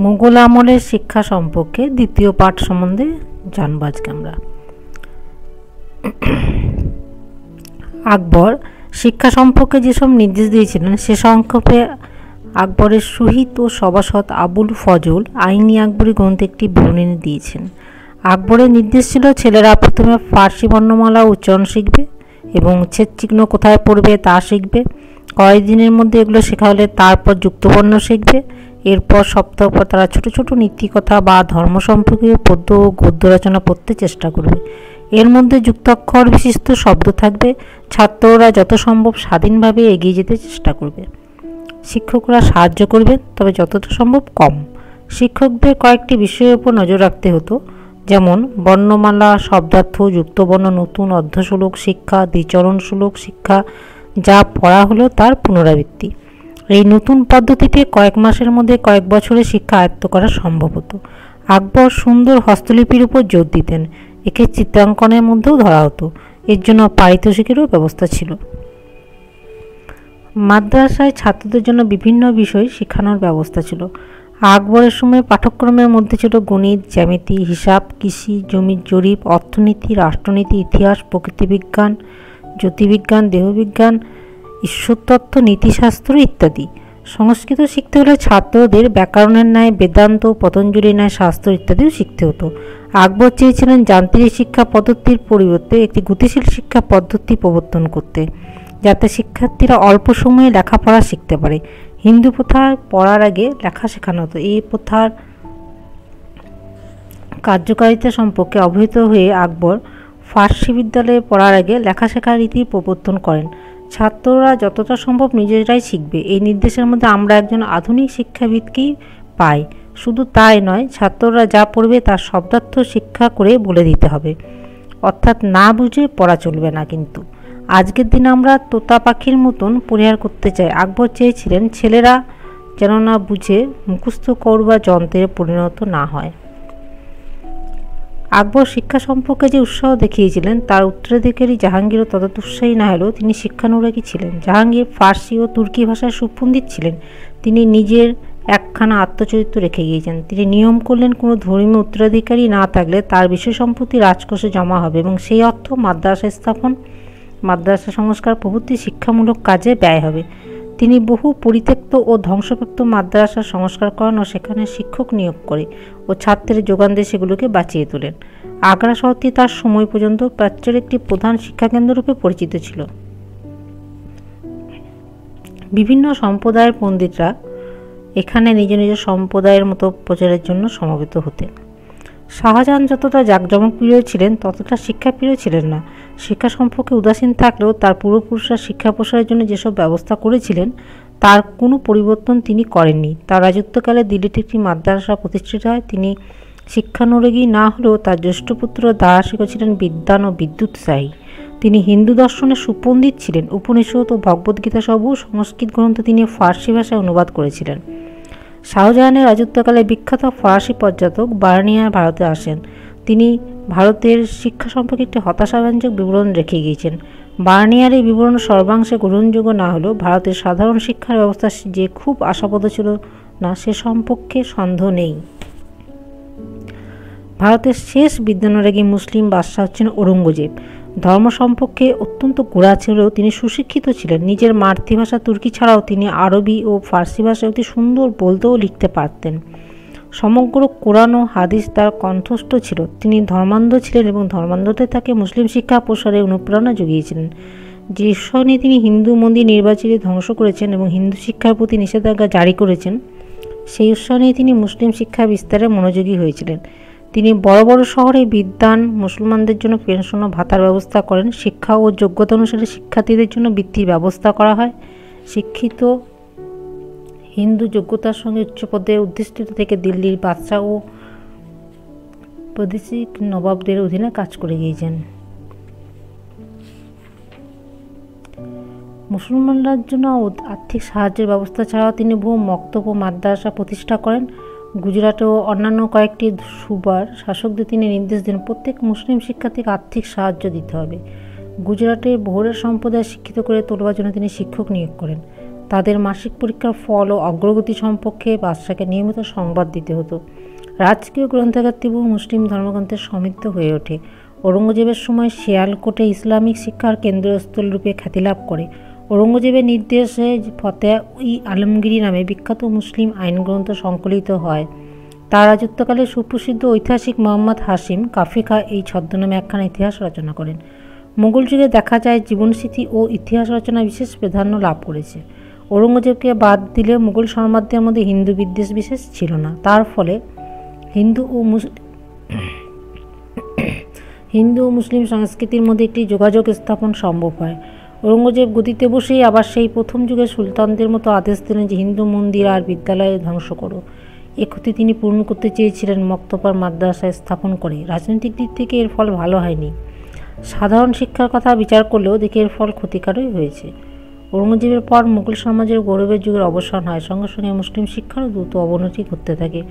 মুঘল আমলের শিক্ষা সম্পর্কে দ্বিতীয় পাঠ সম্বন্ধে জানব আজকে আমরা। আকবর শিক্ষা সম্পর্কে যেসব নির্দেশ দিয়েছিলেন সে সংক্ষেপে আকবরের শহীদ ও সভাসদ আবুল ফজল আইনি আকবরী গ্রন্থে একটি বিবরণী দিয়েছেন। আকবরের নির্দেশ ছিল ছেলেরা প্রথমে ফার্সি বর্ণমালা উচ্চারণ শিখবে এবং ছেদ চিহ্ন কোথায় পড়বে তা শিখবে। কয়েকদিনের মধ্যে এগুলো শেখা হলে তারপর যুক্তবর্ণ শিখবে। এরপর সপ্তাহ পর তারা ছোট ছোট নীতিকথা বা ধর্ম সম্পর্কীয় পদ্য ও গদ্য রচনা পড়তে চেষ্টা করবে। এর মধ্যে যুক্তাক্ষর বিশিষ্ট শব্দ থাকবে। ছাত্ররা যত সম্ভব স্বাধীনভাবে এগিয়ে যেতে চেষ্টা করবে। শিক্ষকরা সাহায্য করবেন, তবে যতটা সম্ভব কম। শিক্ষকদের কয়েকটি বিষয়ের উপর নজর রাখতে হতো, যেমন বর্ণমালা, শব্দার্থ, যুক্তবর্ণ, নতুন অর্ধশ্লোক শিক্ষা, দ্বিচরণশ্লোক শিক্ষা, যা পড়া হলো তার পুনরাবৃত্তি। এই নতুন পদ্ধতিতে কয়েক মাসের মধ্যে কয়েক বছরের শিক্ষা আয়ত্ত করা সম্ভব হতো। আকবর সুন্দর হস্তলিপির উপর জোর দিতেন। একে চিত্রাঙ্কনের মধ্যেও ধরা হতো। এর জন্য পারিতোষিকেরও ব্যবস্থা ছিল। মাদ্রাসায় ছাত্রদের জন্য বিভিন্ন বিষয় শেখানোর ব্যবস্থা ছিল। আকবরের সময় পাঠ্যক্রমের মধ্যে ছিল গণিত, জ্যামিতি, হিসাব, কৃষি, জমির জরিপ, অর্থনীতি, রাষ্ট্রনীতি, ইতিহাস, প্রকৃতিবিজ্ঞান, জ্যোতির্বিজ্ঞান, দেহবিজ্ঞান, ঈশ্বরতত্ত্ব, নীতিশাস্ত্র ইত্যাদি। সংস্কৃত শিখতে হলে ছাত্রদের ব্যাকরণের ন্যায় বেদান্ত, পতঞ্জলির ন্যায় শাস্ত্র ইত্যাদিও শিখতে হতো। আকবর চেয়েছিলেন যান্ত্রিক শিক্ষা পদ্ধতির পরিবর্তে একটি গতিশীল শিক্ষা পদ্ধতি প্রবর্তন করতে, যাতে শিক্ষার্থীরা অল্প সময়ে লেখাপড়া শিখতে পারে। হিন্দু প্রথায় পড়ার আগে লেখা শেখানো হতো। এই প্রথার কার্যকারিতা সম্পর্কে অবহিত হয়ে আকবর ফার্সি বিদ্যালয়ে পড়ার আগে লেখা শেখার রীতি প্রবর্তন করেন। ছাত্ররা যতটা সম্ভব নিজেরাই শিখবে, এই নির্দেশের মধ্যে আমরা একজন আধুনিক শিক্ষাবিদকেই পাই। শুধু তাই নয়, ছাত্ররা যা পড়বে তার শব্দার্থ শিক্ষা করে বলে দিতে হবে, অর্থাৎ না বুঝে পড়া চলবে না। কিন্তু আজকের দিনে আমরা তোতা পাখির মতন পরিহার করতে চাই। আকবর চেয়েছিলেন ছেলেরা যেন না বুঝে মুখস্থ করবার যন্ত্রে পরিণত না হয়। আকবর শিক্ষা সম্পর্কে যে উৎসাহ দেখিয়েছিলেন তার উত্তরাধিকারী জাহাঙ্গীরও তত উৎসাহী না হলেও তিনি শিক্ষানুরাগী ছিলেন। জাহাঙ্গীর ফার্সি ও তুর্কি ভাষায় সুপণ্ডিত ছিলেন। তিনি নিজের একখানা আত্মচরিত্র রেখে গিয়েছেন। তিনি নিয়ম করলেন কোনো ধর্মীয় উত্তরাধিকারী না থাকলে তার বিষয় সম্পত্তি রাজকোষে জমা হবে এবং সেই অর্থ মাদ্রাসা স্থাপন, মাদ্রাসা সংস্কার প্রভৃতি শিক্ষামূলক কাজে ব্যয় হবে। তিনি বহু পরিত্যক্ত ও ধ্বংসপ্রাপ্ত মাদ্রাসা সংস্কার করান ও সেখানে শিক্ষক নিয়োগ করে ও ছাত্রের যোগান দিয়ে সেগুলোকে বাঁচিয়ে তোলেন। আগ্রা শহরটি তার সময় পর্যন্ত প্রাচ্যের একটি প্রধান শিক্ষাকেন্দ্ররূপে পরিচিত ছিল। বিভিন্ন সম্প্রদায়ের পণ্ডিতরা এখানে নিজ নিজ সম্প্রদায়ের মতো প্রচারের জন্য সমবেত হতেন। শাহজাহান যতটা জাঁকজমকপ্রিয় ছিলেন ততটা শিক্ষাপ্রিয় ছিলেন না। শিক্ষা সম্পর্কে উদাসীন থাকলেও তার পূর্বপুরুষরা শিক্ষা প্রসারের জন্য যেসব ব্যবস্থা করেছিলেন তার কোনো পরিবর্তন তিনি করেননি। তার রাজত্বকালে দিল্লিতে একটি মাদ্রাসা প্রতিষ্ঠিত হয়। তিনি শিক্ষানুরাগী না হলেও তার জ্যেষ্ঠপুত্র দারাশিকও ছিলেন বিদ্বান ও বিদ্যুৎসাহী। তিনি হিন্দু দর্শনের সুপণ্ডিত ছিলেন। উপনিষদ ও ভগবদ্গীতা সহ বহু সংস্কৃত গ্রন্থ তিনি ফার্সি ভাষায় অনুবাদ করেছিলেন। শাহজাহানের রাজত্বকালে বিখ্যাত ফরাসি পর্যটক বার্নিয়ার ভারতে আসেন। তিনি ভারতের শিক্ষা সম্পর্কে একটি হতাশাব্যঞ্জক বিবরণ রেখে গিয়েছেন। বার্নিয়ার এই বিবরণ সর্বাংশে গ্রহণযোগ্য না হলেও ভারতের সাধারণ শিক্ষার ব্যবস্থা যে খুব আশাপ্রদ ছিল না সে সম্পর্কে সন্দেহ নেই। ভারতের শেষ বিদ্যানুরাগী মুসলিম বাদশাহ হচ্ছেন ঔরঙ্গজেব। ধর্ম সম্পর্কে অত্যন্ত গোড়া ছিলেও তিনি সুশিক্ষিত ছিলেন। নিজের মাতৃভাষা তুর্কি ছাড়াও তিনি আরবি ও ফার্সি ভাষায় অতি সুন্দর বলতে ও লিখতে পারতেন। সমগ্র কোরআন ও হাদিস তার কণ্ঠস্থ ছিল। তিনি ধর্মান্ধ ছিলেন এবং ধর্মান্ধদের তাকে মুসলিম শিক্ষা প্রসারে অনুপ্রেরণা জুগিয়েছিলেন। যে ঈশ্বর নিয়ে তিনি হিন্দু মন্দির নির্বাচিত ধ্বংস করেছেন এবং হিন্দু শিক্ষার প্রতি নিষেধাজ্ঞা জারি করেছেন, সেই ঈশ্বর নিয়ে তিনি মুসলিম শিক্ষা বিস্তারে মনোযোগী হয়েছিলেন। তিনি বড় বড় শহরে বিদ্বান মুসলমানদের জন্য পেনশন ও ভাতার ব্যবস্থা করেন। শিক্ষা ও যোগ্যতা অনুসারে শিক্ষার্থীদের জন্য বৃত্তির ব্যবস্থা করা হয়। শিক্ষিত হিন্দু যোগ্যতার সঙ্গে উচ্চ পদে অধিষ্ঠিত থেকে দিল্লির বাদশাহ ও প্রাদেশিক নবাবদের অধীনে কাজ করে গিয়েছেন। মুসলমানদের জন্য আর্থিক সাহায্যের ব্যবস্থা ছাড়াও তিনি বহু মক্তব ও মাদ্রাসা প্রতিষ্ঠা করেন। গুজরাটে ও অন্যান্য কয়েকটি সুবার শাসকদের তিনি নির্দেশ দেন প্রত্যেক মুসলিম শিক্ষার্থীকে আর্থিক সাহায্য দিতে হবে। গুজরাটের বোহরা সম্প্রদায় শিক্ষিত করে তোলবার জন্য তিনি শিক্ষক নিয়োগ করেন। তাদের মাসিক পরীক্ষার ফল ও অগ্রগতি সম্পর্কে বাদশাকে নিয়মিত সংবাদ দিতে হতো। রাজকীয় গ্রন্থাগার তীব্র মুসলিম ধর্মগ্রন্থের সমৃদ্ধ হয়ে ওঠে। ঔরঙ্গজেবের সময় শিয়ালকোটে ইসলামিক শিক্ষার কেন্দ্রস্থল রূপে খ্যাতি লাভ করে। ঔরঙ্গজেবের নির্দেশে ফতেহ-ই-আলমগীর নামে বিখ্যাত মুসলিম আইন গ্রন্থ সংকলিত হয়। তার রাজত্বকালে সুপ্রসিদ্ধ ঐতিহাসিক মোহাম্মদ হাশিম কাফি খাঁ এই ছদ্মনামে একখানা ইতিহাস রচনা করেন। মুঘল যুগে দেখা যায় জীবনস্মৃতি ও ইতিহাস রচনা বিশেষ প্রাধান্য লাভ করেছে। ঔরঙ্গজেবকে বাদ দিলে মুঘল সম্রাটদের মধ্যে হিন্দু বিদ্বেষ বিশেষ ছিল না। তার ফলে হিন্দু ও মুসলিম সংস্কৃতির মধ্যে একটি যোগাযোগ স্থাপন সম্ভব হয়। ঔরঙ্গজেব গদিতে বসেই আবার সেই প্রথম যুগের সুলতানদের মতো আদেশ দিলেন যে হিন্দু মন্দির আর বিদ্যালয় ধ্বংস করো। এ ক্ষতি তিনি পূরণ করতে চেয়েছিলেন মক্তবর মাদ্রাসায় স্থাপন করে। রাজনৈতিক দিক থেকে এর ফল ভালো হয়নি। সাধারণ শিক্ষার কথা বিচার করলেও দেখে এর ফল ক্ষতিকারই হয়েছে। ঔরঙ্গজেবের পর মুঘল সমাজের গৌরবের যুগের অবসান হয়, সঙ্গে সঙ্গে মুসলিম শিক্ষারও দ্রুত অবনতি ঘটতে থাকে।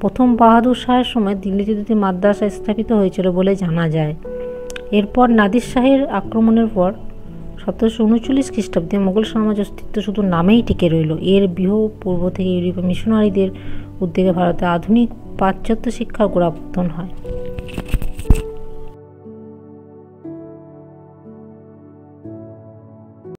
প্রথম বাহাদুর শাহের সময় দিল্লিতে দুটি মাদ্রাসা স্থাপিত হয়েছিল বলে জানা যায়। এরপর নাদির শাহের আক্রমণের পর 1739 খ্রিস্টাব্দে মুঘল সমাজ অস্তিত্ব শুধু নামেই টিকে রইল। এর পূর্ব থেকে ইউরোপীয় মিশনারিদের উদ্যোগে ভারতে আধুনিক পাশ্চাত্য শিক্ষার গোড়াপত্তন হয়।